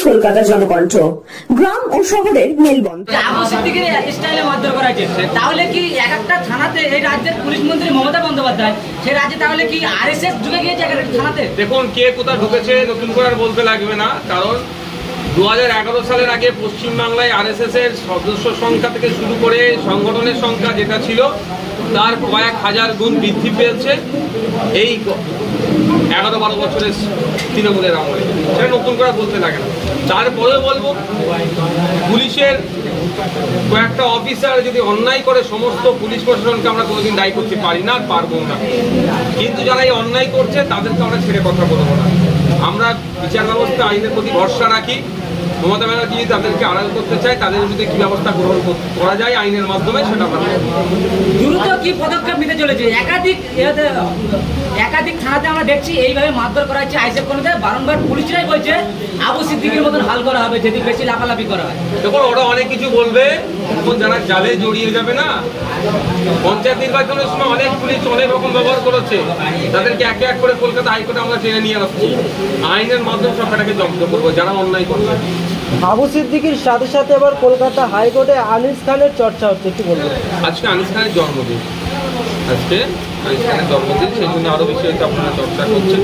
কলকাতা জনকণ্ঠ, গ্রাম ও শহরের মেলবন্ধন। তাহলে কি এক একটা থানাতে এই রাজ্যের পুলিশ মন্ত্রী মমতা বন্দ্যোপাধ্যায় সে রাজ্যে তাহলে কি আরএসএস ঢুকে গিয়েছে থানাতে? দেখুন, কে কোথায় ঢুকেছে নতুন করে আর বলতে লাগবে না, কারণ 2011 সালের আগে পশ্চিমবাংলায় আরএসএস এর সদস্য সংখ্যা থেকে শুরু করে সংগঠনের সংখ্যা যেটা ছিল তার কয়েক হাজার গুণ বৃদ্ধি পেয়েছে এই 11-12 বছরের তৃণমূলের আমলে। সেটা নতুন করে বলতে লাগে না। তারপরে বলবো, পুলিশের কয়েকটা অফিসার যদি অন্যায় করে সমস্ত পুলিশ প্রশাসনকে আমরা কোনোদিন দায়ী করতে পারি না, পারবো না। কিন্তু যারা এই অন্যায় করছে তাদেরকে আমরা ছেড়ে কথা বলবো না। আমরা বিচার ব্যবস্থা আইনের প্রতি ভরসা রাখি। মমতা ব্যানার্জি তাদেরকে আড়াল করতে চায়, তাদের বিরুদ্ধে কি ব্যবস্থা গ্রহণ করা যায় আইনের মাধ্যমে সেটা আমরা দ্রুত কি পদক্ষেপ নিতে চলেছে? একাধিক থানাতে আমরা দেখছি এইভাবে মারধর করা হচ্ছে আইসেফ কর্মীদের। বারংবার পুলিশরাই বলছে আবু সিদ্দিকের মতন হাল করা হবে যদি বেশি লাফালাফি করা হয়। দেখুন, ওরা অনেক কিছু বলবে, তখন যারা জালে জড়িয়ে যাবে না। পঞ্চায়েত নির্বাচনের সময় অনেক পুলিশ অনেক রকম ব্যবহার করেছে, তাদেরকে একে এক করে কলকাতা হাইকোর্টে আমরা টেনে নিয়ে আসছি। আইনের মাধ্যমে সবটাকে জব্দ করবো যারা অন্যায় করবে। আবু সিদ্দিকের সাথে সাথে এবার কলকাতা হাইকোর্টে আনিস খানের চর্চা হচ্ছে, কি বলবো? আজকে আনিস খানের জন্মদিন, সেই জন্য আরো বেশি হয়তো আপনারা চর্চা করছেন।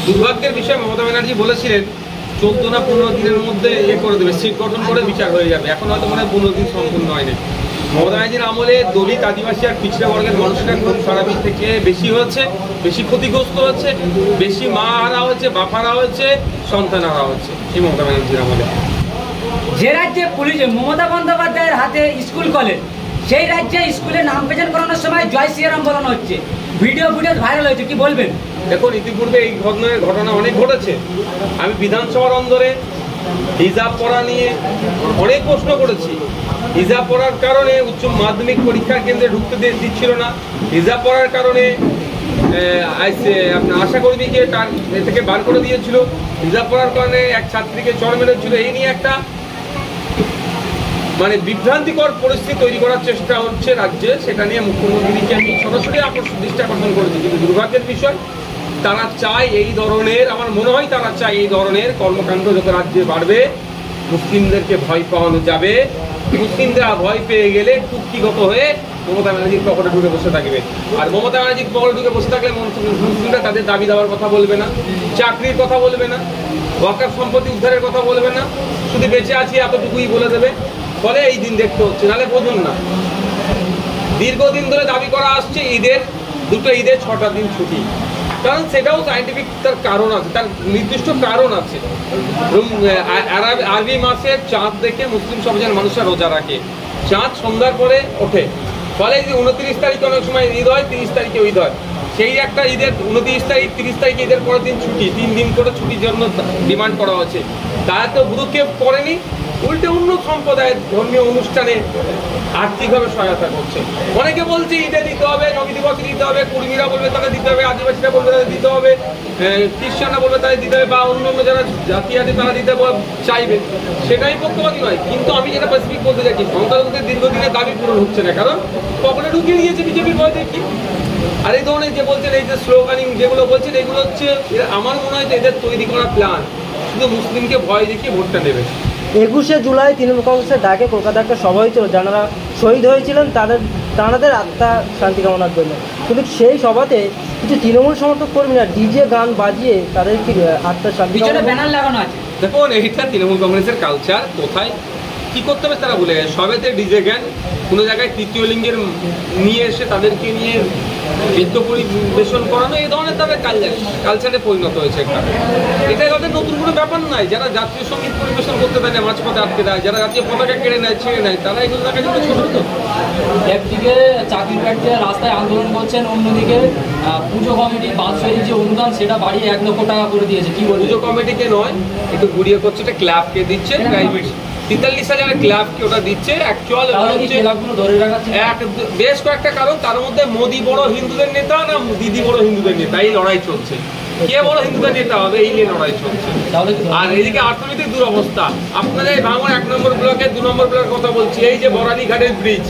দুর্ভাগ্যের বিষয়, মমতা ব্যানার্জি বলেছিলেন 14 না 15 দিনের মধ্যে করে দেবে, সিট গঠন করে বিচার হয়ে যাবে। এখন হয়তো মনে হয় 15 দিন সম্পূর্ণ হয়নি। মমতা ব্যানার্জির আমলে দলিত, আদিবাসী আর পিছড়া বর্গের মানুষের খুব খারাপি থেকে বেশি হচ্ছে, বেশি ক্ষতিগ্রস্ত হচ্ছে, বেশি মা হারা হচ্ছে, বাপ হারা হচ্ছে, সন্তান হারা হচ্ছে এই মমতা ব্যানার্জির আমলে। যে রাজ্যে পুলিশ মমতা বন্দ্যোপাধ্যায়ের হাতে স্কুল কলেজ, সেই রাজ্যে স্কুলে নাম প্রেজেন্ট করানোর সময় জয় শ্রীরাম বলানো হচ্ছে, ভিডিও ভাইরাল হয়েছে, কি বলবেন? দেখুন, ইতিপূর্বে এই ঘটনা অনেক ঘটেছে। আমি বিধানসভার অন্দরে হিজাব পড়া নিয়ে অনেক প্রশ্ন করেছি। হিজাব পড়ার কারণে উচ্চ মাধ্যমিক পরীক্ষার কেন্দ্রে ঢুকতে দিচ্ছিল না। হিজাব পড়ার কারণে আপনার আশাকর্মীকে থেকে বার করে দিয়েছিল। হিজাব পড়ার কারণে এক ছাত্রীকে চড় মেরেছিল। এই নিয়ে একটা বিভ্রান্তিকর পরিস্থিতি তৈরি করার চেষ্টা হচ্ছে রাজ্যে। সেটা নিয়ে মুখ্যমন্ত্রীকে আমি সরাসরি দৃষ্টি আকর্ষণ করেছি। কিন্তু দুর্ভাগ্যের বিষয়, তারা চায় এই ধরনের, আমার মনে হয় তারা চায় এই ধরনের কর্মকাণ্ড যত রাজ্যে বাড়বে, মুসলিমদেরকে ভয় পাওয়ানো যাবে। মুসলিমরা ভয় পেয়ে গেলে কুক্ষিগত হয়ে মমতা ব্যানার্জির পকেটে ঢুকে বসে থাকবে। আর মমতা ব্যানার্জির পকেটে ঢুকে বসে থাকলে মুসলিমরা তাদের দাবি দেওয়ার কথা বলবে না, চাকরির কথা বলবে না, ওয়াকাফ সম্পত্তি উদ্ধারের কথা বলবে না, শুধু বেঁচে আছি এতটুকুই বলে দেবে। ফলে এই দিন দেখতে হচ্ছে। নাহলে বোঝুন না, দীর্ঘদিন ধরে দাবি করা আসছে দুটো ঈদের 6টা দিন ছুটি, কারণ সেটাও সায়েন্টিফিক তার কারণ আছে, তার নির্দিষ্ট কারণ আছে। আরবি মাসের চাঁদ দেখে মুসলিম সমাজের মানুষরা রোজা রাখে, চাঁদ সন্ধ্যার পরে ওঠে। ফলে 29 তারিখে অনেক সময় ঈদ হয়, 30 তারিখে ঈদ হয়। সেই একটা ঈদের 29 তারিখ 30 তারিখে ঈদের পরের দিন ছুটি, 3 দিন করে ছুটির জন্য ডিমান্ড করা হচ্ছে। তারা তো ভ্রুক্ষেপ করেনি, উল্টে অন্য সম্প্রদায়ের ধর্মীয় অনুষ্ঠানে আর্থিকভাবে সহায়তা করছে। অনেকে বলছে ঈদে দিতে হবে, নবী দিবসে দিতে হবে, কুর্মীরা বলবে তাদের দিতে হবে, আদিবাসীরা বলবে তাদের দিতে হবে, খ্রিস্টানরা বলবে তাদের দিতে হবে, বা অন্য অন্য যারা জাতি আছে তারা দিতে চাইবে। সেটাই পক্ষপাতী নয়। কিন্তু আমি যেটা স্পেসিফিক বলতে চাইছি, সংখ্যালঘুদের দীর্ঘদিনের দাবি পূরণ হচ্ছে না, কারণ পকেটে ঢুকিয়ে দিয়েছে বিজেপির ভয় দেখি। আর এই ধরনের যে বলছেন, এই যে স্লোগানিং যেগুলো বলছেন, এগুলো হচ্ছে আমার মনে হয় যে এদের তৈরি করা প্ল্যান, শুধু মুসলিমকে ভয় দেখিয়ে ভোটটা নেবে। 21শে জুলাই তৃণমূল কংগ্রেসের ডাকে কলকাতা একটা সভা হয়েছিল, যারা শহীদ হয়েছিলেন তাদের আত্মা শান্তি কামনার জন্য। কিন্তু সেই সভাতে কিছু তৃণমূল সমর্থক কর্মীরা ডিজে গান বাজিয়ে তাদের আত্মার শান্তি ব্যানার লাগানো আছে। দেখুন, এইটা তৃণমূল কংগ্রেসের কালচার। কোথায় কি করতে হবে তারা বলে গেছে। সবেতে ডিজে গান, কোনো জায়গায় তৃতীয় লিঙ্গের নিয়ে এসে তাদেরকে নিয়ে নৃত্য পরিবেশন করানো, এই ধরনের তাদের কালচারে পরিণত হয়েছে একটা। এটা তাদের নতুন কোনো ব্যাপার নাই। যারা জাতীয় সঙ্গীত পরিবেশন করতে দেয় না, মাঝপথে আটকে দেয়, যারা জাতীয় পতাকা কেড়ে নেয়, ছেড়ে নেয়, তারা এগুলো দেখার জন্য ছোট ছোট। একদিকে চাকরির প্রার্থীরা রাস্তায় আন্দোলন করছেন, অন্যদিকে পুজো কমিটি বাৎসরিক যে অনুদান সেটা বাড়িয়ে 1 লক্ষ টাকা করে দিয়েছে। কি বলবো? পুজো কমিটিকে নয়, একটু ঘুরিয়ে করছে, এটা ক্লাবকে দিচ্ছে, প্রাইভেট 43,000 ক্লাবকে ওটা দিচ্ছে। অ্যাকচুয়াল ধরে রাখাচ্ছে বেশ কয়েকটা কারণ, তার মধ্যে মোদি বড় হিন্দুদের নেতা না দিদি বড় হিন্দুদের নেতা, এই লড়াই চলছে। কে বড় হিন্দুদের নেতা হবে এই নিয়ে লড়াই চলছে। আর এদিকে অর্থনৈতিক দুরবস্থা। আপনাদের ভাঙড় 1 নম্বর ব্লকে 2 নম্বর ব্লকের কথা বলছি, এই যে বরানি ঘাটের ব্রিজ,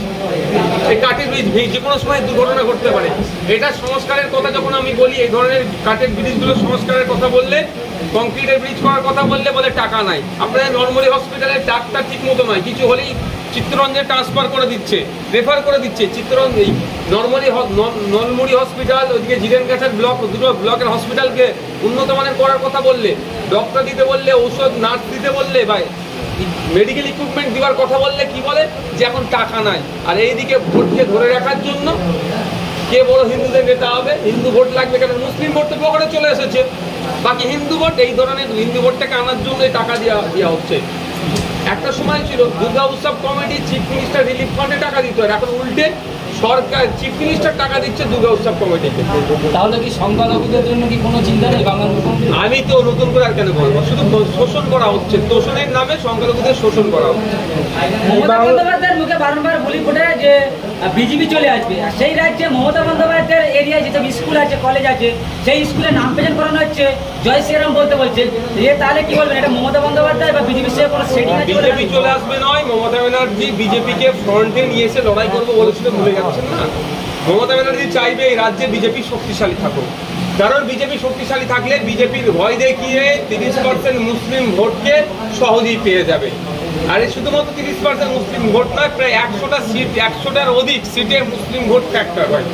এই কাঠের ব্রিজ যে কোনো সময় দুর্ঘটনা ঘটতে পারে। এটা সংস্কারের কথা যখন আমি বলি, এই ধরনের কাঠের ব্রিজগুলো সংস্কারের কথা বললে, কংক্রিটের ব্রিজ করার কথা বললে বলে টাকা নাই। আপনাদের নরমুড়ি হসপিটালের ডাক্তার ঠিক মতো নয়, কিছু হলেই চিত্তরঞ্জনে ট্রান্সফার করে দিচ্ছে, রেফার করে দিচ্ছে চিত্তরঞ্জন। নলমুড়ি হসপিটাল, ওইদিকে জিরেনগাছার ব্লক, দুটো ব্লকের হসপিটালকে উন্নত মানের করার কথা বললে, ডক্টর দিতে বললে, ঔষধ নার্স দিতে বললে, বা মেডিকেল ইকুইপমেন্ট দেওয়ার কথা বললে কি বলে যে এখন টাকা নাই। আর এইদিকে ভোটকে ধরে রাখার জন্য কে বড় হিন্দুদের নেতা হবে, হিন্দু ভোট লাগবে কেন, মুসলিম ভোট তো পকেটে চলে এসেছে, বাকি হিন্দু ভোট, এই ধরনের হিন্দু ভোটটাকে আনার জন্য টাকা দেওয়া হচ্ছে। একটা সময় ছিল দুর্গা উৎসব কমিটি চিফ মিনিস্টার রিলিফ ফান্ডে টাকা দিত, আর এখন উল্টে সরকার চিফ মিনিস্টার টাকা দিচ্ছে দুর্গা উৎসব কমিটিকে। তাহলে কি সংখ্যালঘুদের জন্য কি কোনো চিন্তা নেই বাংলার মুখ্যমন্ত্রী? আমি তো নতুন করে আর কেন বলবো, শুধু শোষণ করা হচ্ছে, তোষণের নামে সংখ্যালঘুদের শোষণ করা হচ্ছে। মমতা বন্দ্যোপাধ্যায়ের মুখে বারংবার বলি ফোটে যে বিজেপি চলে আসবে, আর সেই রাজ্যে মমতা বন্দ্যোপাধ্যায়ের এরিয়ায় যেসব স্কুল আছে, কলেজ আছে, সেই স্কুলে নাম প্রেজেন্ট করানো হচ্ছে, জয় শ্রীরাম বলতে বলছে। তাহলে কি বলবেন, এটা মমতা বন্দ্যোপাধ্যায় বা বিজেপির সঙ্গে কোনো সেটিং আছে? বিজেপি চলে আসবে নয়, মমতা ব্যানার্জি বিজেপিকে ফ্রন্টে নিয়ে এসে লড়াই করবো বলেছিল, ভুলে যাচ্ছেন না। মমতা ব্যানার্জি চাইবে এই রাজ্যে বিজেপি শক্তিশালী থাকুক, কারণ বিজেপি শক্তিশালী থাকলে বিজেপির ভয় দেখিয়ে 30% মুসলিম ভোটকে সহজেই পেয়ে যাবে। আর এই শুধুমাত্র 30% মুসলিম ভোট নয়, প্রায় 100টা সিট, 100টার অধিক সিটে মুসলিম ভোট ফ্যাক্টর হয়,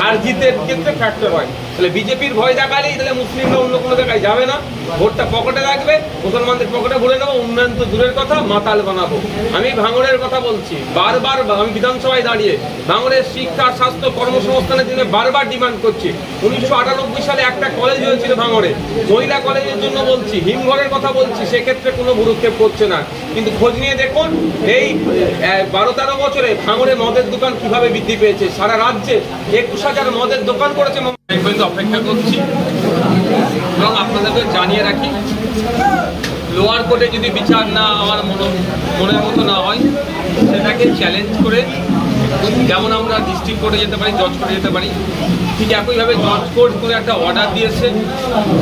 আর জিতের ক্ষেত্রে ফ্যাক্টর হয়। তাহলে বিজেপির ভয় দেখালেই তাহলে মুসলিমরা অন্য কোনো জায়গায় যাবে না, ভোটটা পকেটে রাখবে, মুসলমানদের পকেটে ভরে নেবো, উন্নয়ন তো দূরের কথা, মাতাল বানাবো। আমি ভাঙড়ের কথা বলছি, বারবার আমি বিধানসভায় দাঁড়িয়ে ভাঙড়ের শিক্ষা, স্বাস্থ্য, কর্মসংস্থানের জন্য বারবার ডিমান্ড করছি। 1998 সালে একটা কলেজ হয়েছিল ভাঙড়ে, মহিলা কলেজের জন্য বলছি, হিমঘরের কথা বলছি, সেক্ষেত্রে কোনো ভ্রুক্ষেপ করছে না। কিন্তু খোঁজ নিয়ে দেখুন, এই 12-13 বছরে ভাঙড়ে মদের দোকান কিভাবে বৃদ্ধি পেয়েছে। সারা রাজ্যে 21,000 মদের দোকান করেছে। অপেক্ষা করছি এবং আপনাদেরকে জানিয়ে রাখি, লোয়ার কোর্টে যদি বিচার না আমার মনের মতো না হয়, সেটাকে চ্যালেঞ্জ করে যেমন আমরা ডিস্ট্রিক্ট কোর্টে যেতে পারি, জজ কোর্টে যেতে পারি, ঠিক একইভাবে জজ কোর্ট করে একটা অর্ডার দিয়েছে,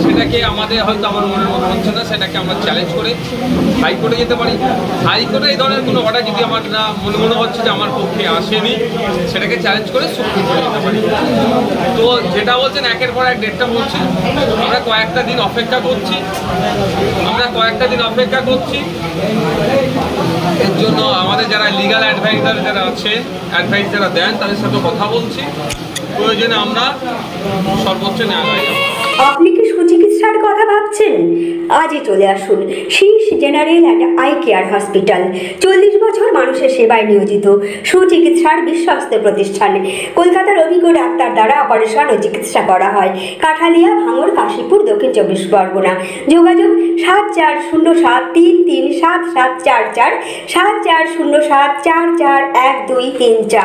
সেটাকে আমাদের হয়তো আমার মনের মতো হচ্ছে না, সেটাকে আমরা চ্যালেঞ্জ করে হাইকোর্টে যেতে পারি। হাইকোর্টে এই ধরনের কোনো অর্ডার যদি আমার না মনে হচ্ছে যে আমার পক্ষে আসেনি, সেটাকে চ্যালেঞ্জ করে সুপ্রিম কোর্টে যেতে পারি। তো যেটা বলছেন একের পর এক ডেটটা বলছে, আমরা কয়েকটা দিন অপেক্ষা করছি, এর জন্য আমাদের যারা লিগাল অ্যাডভাইজার যারা আছেন, অ্যাডভাইস যারা দেন, তাদের সাথে কথা বলছি, প্রয়োজনে আমরা সর্বোচ্চ ন্যায়ালয়ে যাব। আপনি কি সুচিকিৎসার কথা ভাবছেন? আজই চলে আসুন শীষ general and eye care hospital. 40 বছর মানুষের সেবায় নিয়োজিত সুচিকিৎসার বিশ্বস্ত প্রতিষ্ঠান। কলকাতার অভিজ্ঞ ডাক্তার দ্বারা অপারেশন ও চিকিৎসা করা হয়। কাঠালিয়া, ভাঙড়, কাশীপুর, দক্ষিণ 24 পরগনা। যোগাযোগ 7407337744, 7407441234।